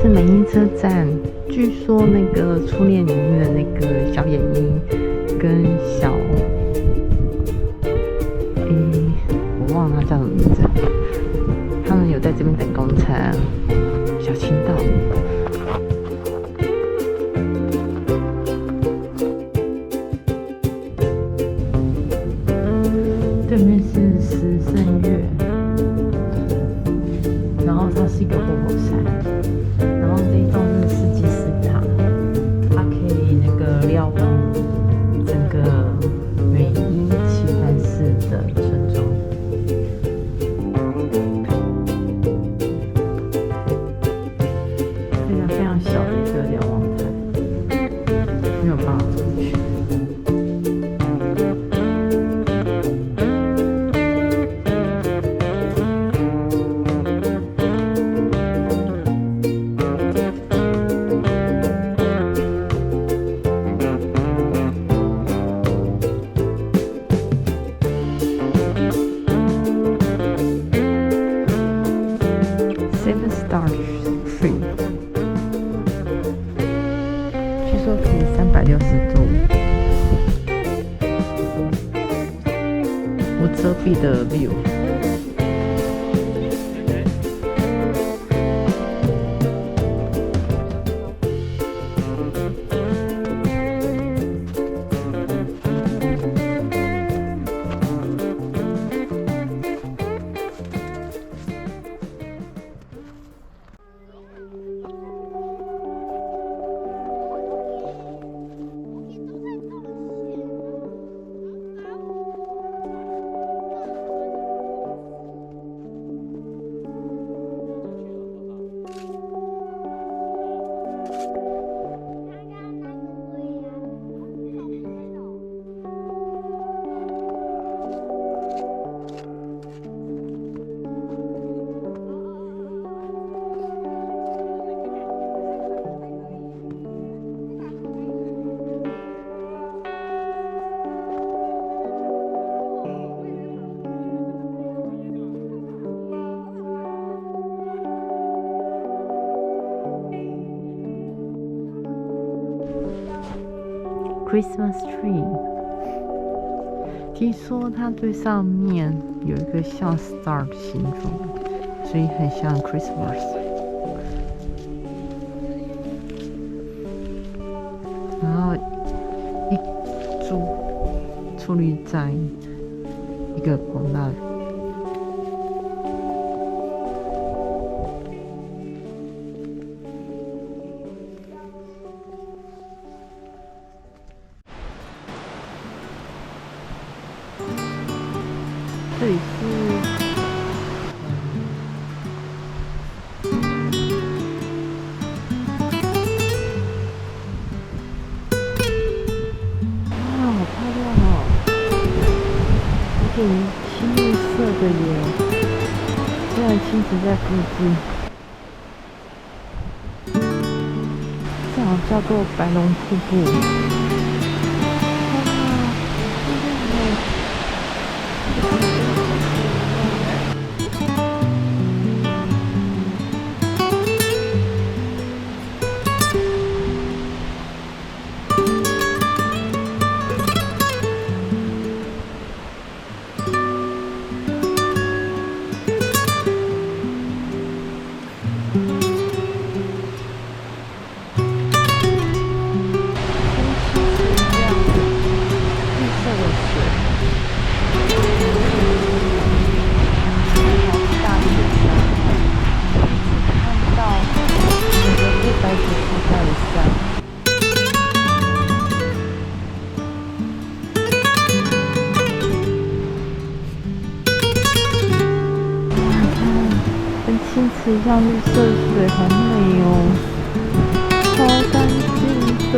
是美英车站。据说那个初恋里面的那个小野樱跟我忘了他叫什么名字，他们有在这边等公车。小青道。对面是石胜岳，然后它是一个活火山，然后这一栋是世纪寺塔，它可以那个瞭望整个美英棋盘市的村庄。非常非常小的一个瞭望台，没有办法走进去。Seven Star Free， 据说可以360度无遮蔽的 view。Christmas tree， 听说它最上面有一个像 star 的形状，所以很像 Christmas。然后一株矗立在一个广大的。这里是好漂亮哦，有点青绿色的耶，虽然亲子在附近，这好像叫做白龙瀑布。青池一样绿色水，好美哦，超干净的。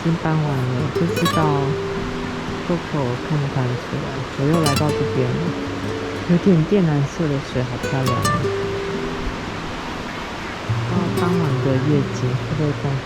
经搬完了，不知道 Coco 看不看得出来。我又来到这边了，有点靛蓝色的水，好漂亮啊！傍晚的夜景会不会更好？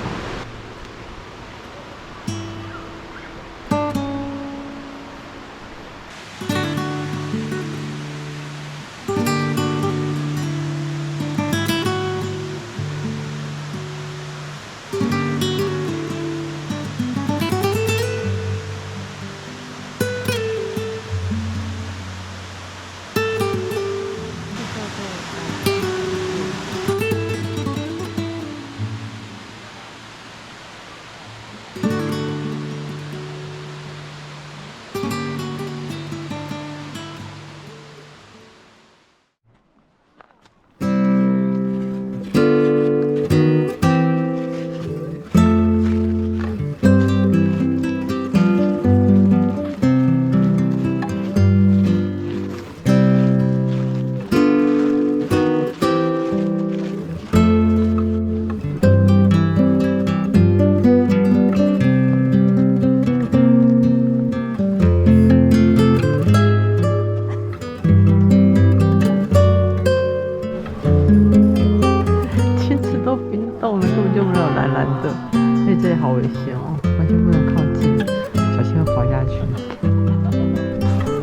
这里好危险哦，完全不能靠近，小心会滑下去，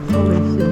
超危险的。